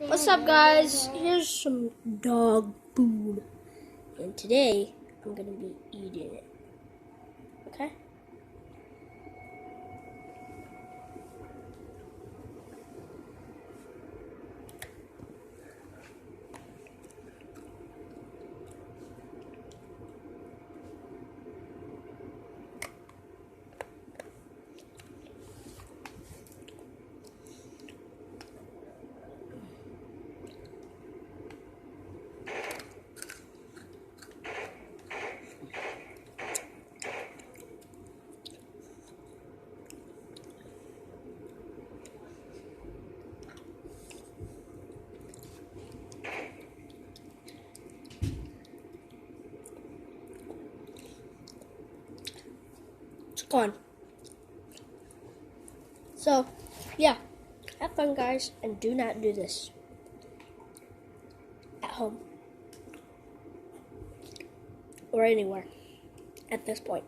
What's up, guys? Here's some dog food, and today I'm gonna be eating it. Okay? It's gone. So, yeah. Have fun, guys, and do not do this at home or anywhere at this point.